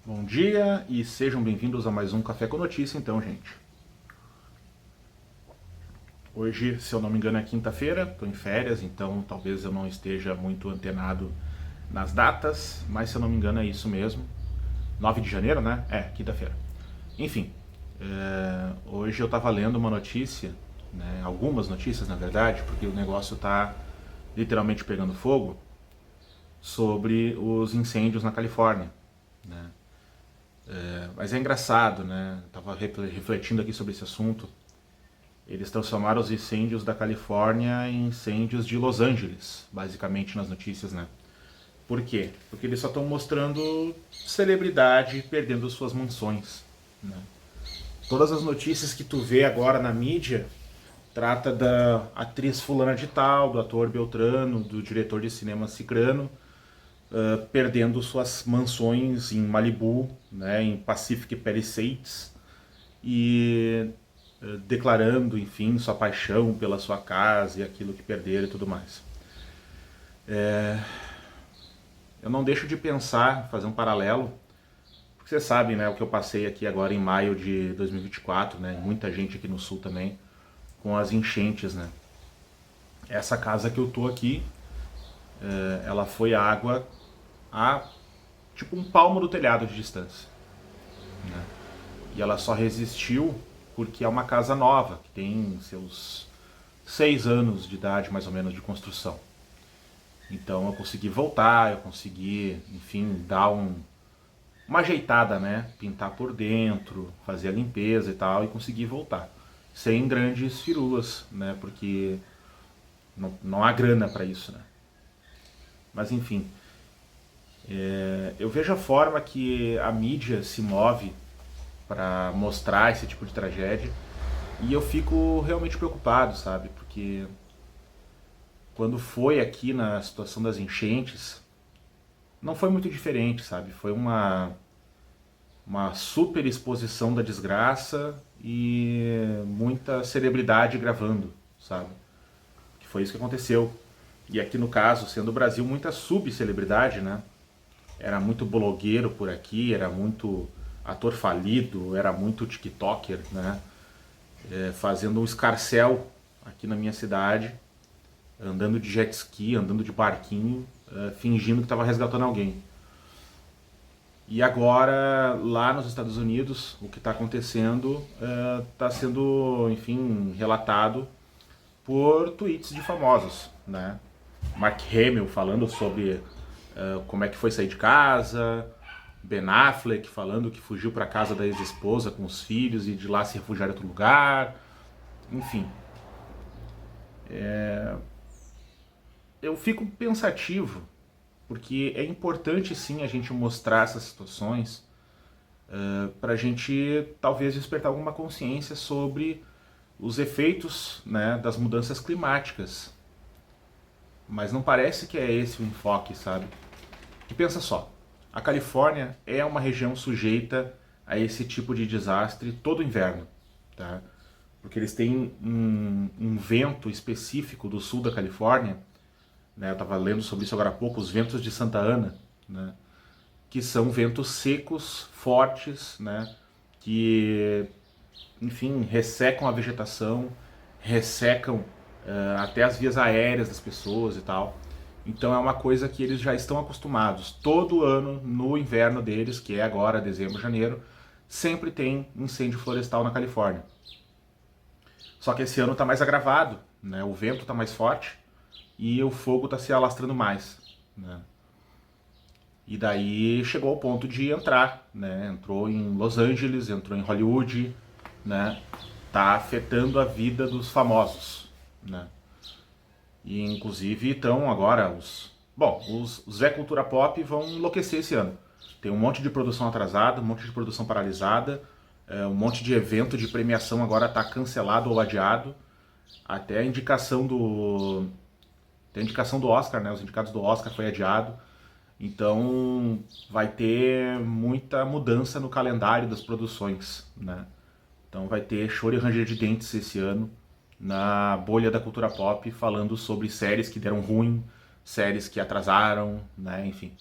Bom dia e sejam bem-vindos a mais um Café com Notícia, então, gente. Hoje, se eu não me engano, é quinta-feira, estou em férias, então talvez eu não esteja muito antenado nas datas, mas se eu não me engano é isso mesmo. 9 de janeiro, né? É, quinta-feira. Enfim, hoje eu estava lendo uma notícia, né, algumas notícias na verdade, porque o negócio está literalmente pegando fogo, sobre os incêndios na Califórnia, né? Mas é engraçado, né? Estava refletindo aqui sobre esse assunto. Eles transformaram os incêndios da Califórnia em incêndios de Los Angeles, basicamente nas notícias, né? Por quê? Porque eles só estão mostrando celebridade perdendo suas mansões, né? Todas as notícias que tu vê agora na mídia trata da atriz fulana de tal, do ator Beltrano, do diretor de cinema Cicrano, perdendo suas mansões em Malibu, né, em Pacific Palisades, e declarando, enfim, sua paixão pela sua casa e aquilo que perderam e tudo mais. Eu não deixo de pensar, fazer um paralelo, porque vocês sabem, né, o que eu passei aqui agora em maio de 2024, né, muita gente aqui no sul também, com as enchentes, né. Essa casa que eu tô aqui, ela foi água a tipo um palmo do telhado de distância, né. E ela só resistiu porque é uma casa nova, que tem seus 6 anos de idade mais ou menos de construção. Então eu consegui voltar, eu consegui, enfim, dar uma ajeitada, né? Pintar por dentro, fazer a limpeza e tal, e consegui voltar. Sem grandes firulas, né? Porque não há grana para isso, né? Mas enfim, eu vejo a forma que a mídia se move para mostrar esse tipo de tragédia e eu fico realmente preocupado, sabe? Porque quando foi aqui na situação das enchentes, não foi muito diferente, sabe? Foi uma super exposição da desgraça e muita celebridade gravando, sabe? Que foi isso que aconteceu. E aqui no caso, sendo o Brasil, muita subcelebridade, né? Era muito blogueiro por aqui, era muito ator falido, era muito tiktoker, né? Fazendo um escarcel aqui na minha cidade, andando de jet ski, andando de barquinho, fingindo que estava resgatando alguém. E agora, lá nos Estados Unidos, o que está acontecendo está sendo, enfim, relatado por tweets de famosos, né? Mark Hamill falando sobre como é que foi sair de casa, Ben Affleck falando que fugiu para casa da ex-esposa com os filhos e de lá se refugiar em outro lugar, enfim. Eu fico pensativo, porque é importante sim a gente mostrar essas situações para a gente talvez despertar alguma consciência sobre os efeitos, né, das mudanças climáticas. Mas não parece que é esse o enfoque, sabe? E pensa só, a Califórnia é uma região sujeita a esse tipo de desastre todo inverno, tá? Porque eles têm um vento específico do sul da Califórnia, né? Eu estava lendo sobre isso agora há pouco, os ventos de Santa Ana, né? Que são ventos secos, fortes, né? Que, enfim, ressecam a vegetação, ressecam até as vias aéreas das pessoas e tal. Então é uma coisa que eles já estão acostumados. Todo ano, no inverno deles, que é agora, dezembro, janeiro, sempre tem incêndio florestal na Califórnia. Só que esse ano está mais agravado, né? O vento está mais forte e o fogo está se alastrando mais, né? E daí chegou ao ponto de entrar, né? Entrou em Los Angeles, entrou em Hollywood, né? Tá afetando a vida dos famosos, né? E inclusive estão agora os Zé Cultura Pop vão enlouquecer esse ano. Tem um monte de produção atrasada, um monte de produção paralisada, um monte de evento de premiação agora está cancelado ou adiado. Até a indicação do. Tem a indicação do Oscar, né? Os indicados do Oscar foi adiado. Então vai ter muita mudança no calendário das produções, né? Então vai ter choro e ranger de dentes esse ano na bolha da cultura pop, falando sobre séries que deram ruim, séries que atrasaram, né? Enfim.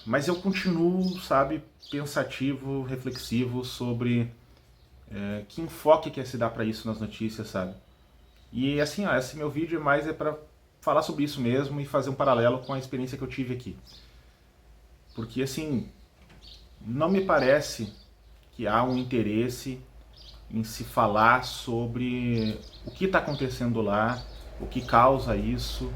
Mas eu continuo, sabe, pensativo, reflexivo sobre que enfoque que é se dar para isso nas notícias, sabe? E assim, ó, esse meu vídeo é para falar sobre isso mesmo e fazer um paralelo com a experiência que eu tive aqui. Porque assim, não me parece que há um interesse em se falar sobre o que está acontecendo lá, o que causa isso,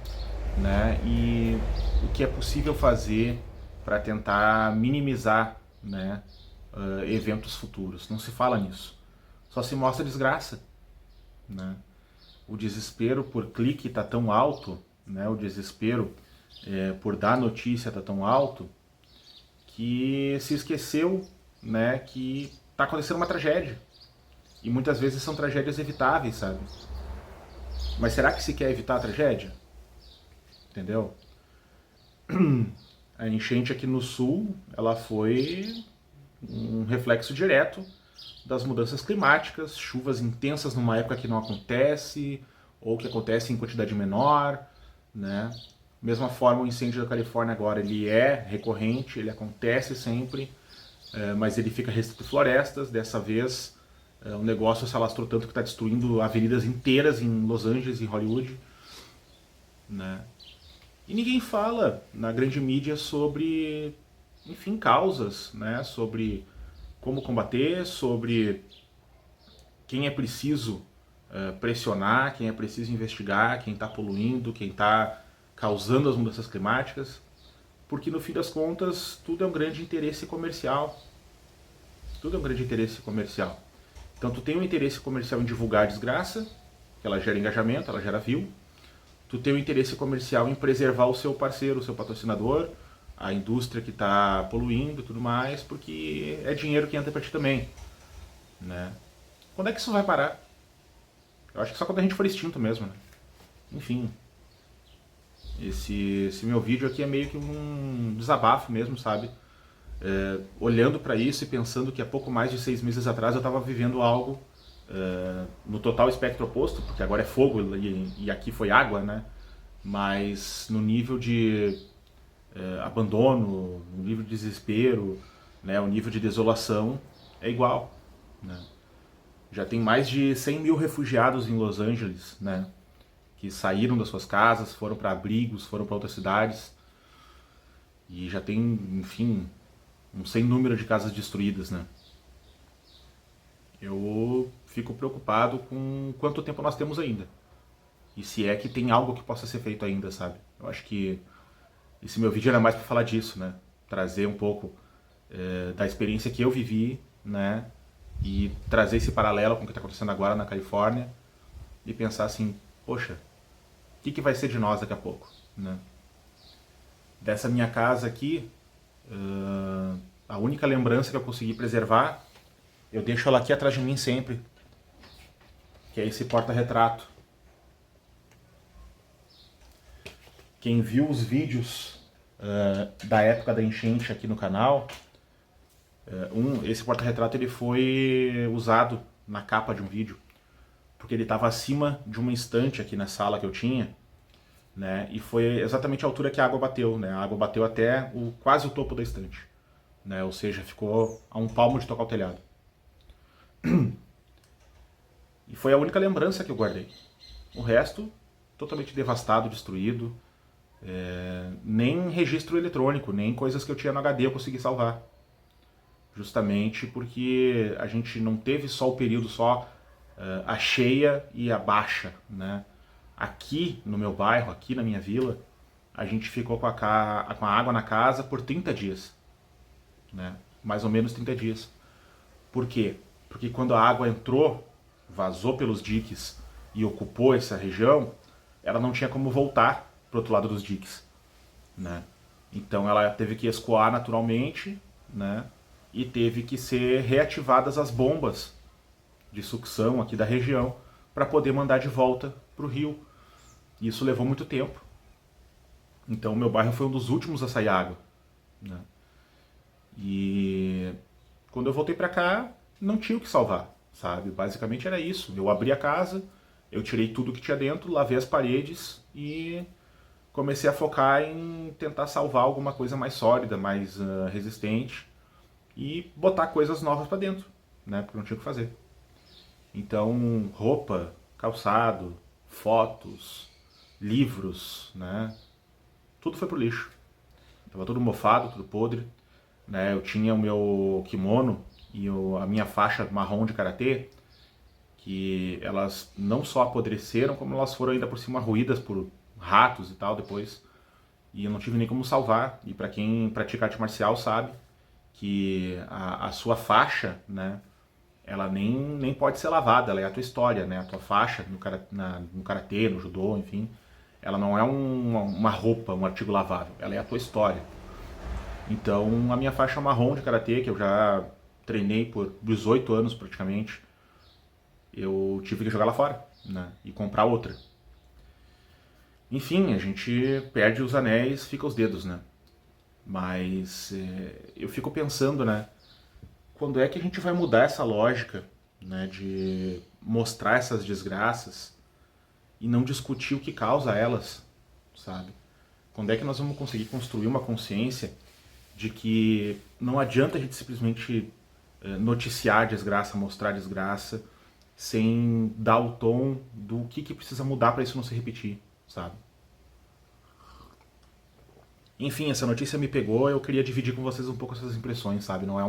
né? E o que é possível fazer para tentar minimizar, né, eventos futuros. Não se fala nisso. Só se mostra desgraça, né? O desespero por clique está tão alto, né? O desespero por dar notícia está tão alto que se esqueceu, né, que está acontecendo uma tragédia. E muitas vezes são tragédias evitáveis, sabe? Mas será que se quer evitar a tragédia? Entendeu? A enchente aqui no sul, ela foi um reflexo direto das mudanças climáticas, chuvas intensas numa época que não acontece, ou que acontece em quantidade menor, né? Mesma forma, o incêndio da Califórnia agora, ele é recorrente, ele acontece sempre, mas ele fica restrito a florestas. Dessa vez, o negócio se alastrou tanto que está destruindo avenidas inteiras em Los Angeles e Hollywood, né? E ninguém fala na grande mídia sobre, enfim, causas, né? Sobre como combater, sobre quem é preciso pressionar, quem é preciso investigar, quem está poluindo, quem está causando as mudanças climáticas, porque no fim das contas tudo é um grande interesse comercial. Tudo é um grande interesse comercial. Então tu tem um interesse comercial em divulgar a desgraça, que ela gera engajamento, ela gera view. Tu tem um interesse comercial em preservar o seu parceiro, o seu patrocinador, a indústria que está poluindo e tudo mais, porque é dinheiro que entra para ti também, né? Quando é que isso vai parar? Eu acho que só quando a gente for extinto mesmo, né? Enfim, esse meu vídeo aqui é meio que um desabafo mesmo, sabe? Olhando para isso e pensando que há pouco mais de 6 meses atrás eu estava vivendo algo no total espectro oposto, porque agora é fogo e aqui foi água, né? Mas no nível de abandono, no nível de desespero, né? O nível de desolação é igual, né? Já tem mais de 100 mil refugiados em Los Angeles, né? Que saíram das suas casas, foram para abrigos, foram para outras cidades. E já tem, enfim, um sem número de casas destruídas, né? Eu fico preocupado com quanto tempo nós temos ainda. E se é que tem algo que possa ser feito ainda, sabe? Eu acho que esse meu vídeo era mais para falar disso, né? Trazer um pouco da experiência que eu vivi, né? E trazer esse paralelo com o que está acontecendo agora na Califórnia e pensar assim, poxa, o que vai ser de nós daqui a pouco, né? Dessa minha casa aqui, a única lembrança que eu consegui preservar, eu deixo ela aqui atrás de mim sempre, que é esse porta-retrato. Quem viu os vídeos da época da enchente aqui no canal, esse porta-retrato ele foi usado na capa de um vídeo, porque ele estava acima de uma estante aqui na sala que eu tinha, né? E foi exatamente a altura que a água bateu, né? A água bateu até quase o topo da estante, né? Ou seja, ficou a um palmo de tocar o telhado. E foi a única lembrança que eu guardei. O resto, totalmente devastado, destruído. Nem registro eletrônico, nem coisas que eu tinha no HD eu consegui salvar. Justamente porque a gente não teve só o período a cheia e a baixa, né? Aqui no meu bairro, aqui na minha vila, a gente ficou com a água na casa por 30 dias, né? Mais ou menos 30 dias. Por quê? Porque quando a água entrou, vazou pelos diques e ocupou essa região, ela não tinha como voltar para o outro lado dos diques, né? Então ela teve que escoar naturalmente, né? E teve que ser reativadas as bombas de sucção aqui da região para poder mandar de volta para o rio. E isso levou muito tempo. Então o meu bairro foi um dos últimos a sair água, né? E quando eu voltei para cá, não tinha o que salvar, sabe? Basicamente era isso. Eu abri a casa, eu tirei tudo que tinha dentro, lavei as paredes e comecei a focar em tentar salvar alguma coisa mais sólida, mais resistente e botar coisas novas para dentro, né? Porque não tinha o que fazer. Então, roupa, calçado, fotos, livros, né? Tudo foi pro lixo. Tava tudo mofado, tudo podre, né? Eu tinha o meu kimono e a minha faixa marrom de karatê, que elas não só apodreceram, como elas foram ainda por cima ruídas por ratos e tal depois. E eu não tive nem como salvar. E para quem pratica arte marcial sabe que a sua faixa, né, ela nem pode ser lavada, ela é a tua história, né? A tua faixa no karatê, no judô, enfim, ela não é uma roupa, um artigo lavável, ela é a tua história. Então a minha faixa marrom de karatê, que eu já treinei por 18 anos praticamente, eu tive que jogar lá fora, né? E comprar outra. Enfim, a gente perde os anéis, fica os dedos, né? Mas eu fico pensando, né? Quando é que a gente vai mudar essa lógica, né? De mostrar essas desgraças e não discutir o que causa elas, sabe? Quando é que nós vamos conseguir construir uma consciência de que não adianta a gente simplesmente noticiar a desgraça, mostrar a desgraça, sem dar o tom do que precisa mudar para isso não se repetir, sabe? Enfim, essa notícia me pegou, eu queria dividir com vocês um pouco essas impressões, sabe? Não é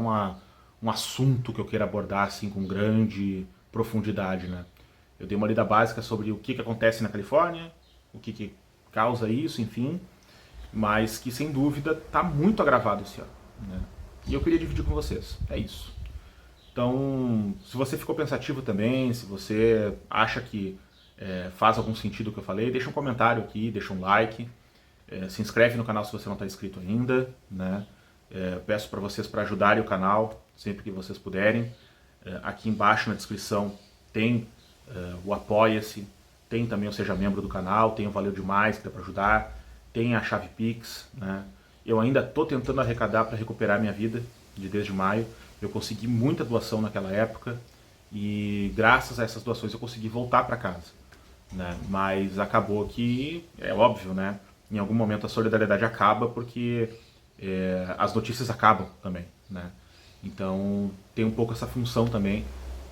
um assunto que eu queira abordar assim com grande profundidade, né? Eu dei uma lida básica sobre o que acontece na Califórnia, o que causa isso, enfim, mas que sem dúvida está muito agravado esse ano, né? E eu queria dividir com vocês, é isso. Então, se você ficou pensativo também, se você acha que faz algum sentido o que eu falei, deixa um comentário aqui, deixa um like, se inscreve no canal se você não está inscrito ainda, né? Peço para vocês para ajudarem o canal sempre que vocês puderem. Aqui embaixo na descrição tem o Apoia-se, tem também o Seja Membro do canal, tem o Valeu Demais que dá para ajudar, tem a chave Pix, né? Eu ainda estou tentando arrecadar para recuperar minha vida de desde maio. Eu consegui muita doação naquela época e graças a essas doações eu consegui voltar para casa, né? Mas acabou que, é óbvio, né? Em algum momento a solidariedade acaba porque as notícias acabam também, né? Então tem um pouco essa função também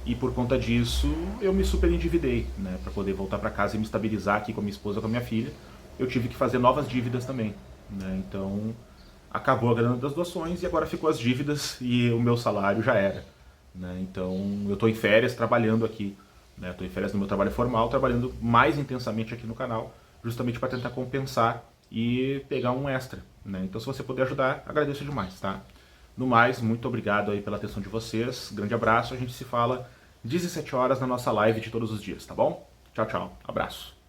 e por conta disso eu me super endividei, né? Para poder voltar para casa e me estabilizar aqui com a minha esposa e com a minha filha. Eu tive que fazer novas dívidas também, né? Então acabou a grana das doações e agora ficou as dívidas e o meu salário já era, né? Então eu estou em férias trabalhando aqui, né? Estou em férias no meu trabalho formal, trabalhando mais intensamente aqui no canal, justamente para tentar compensar e pegar um extra, né? Então se você puder ajudar, agradeço demais, tá? No mais, muito obrigado aí pela atenção de vocês, grande abraço, a gente se fala 17 horas na nossa live de todos os dias, tá bom? Tchau, tchau, abraço.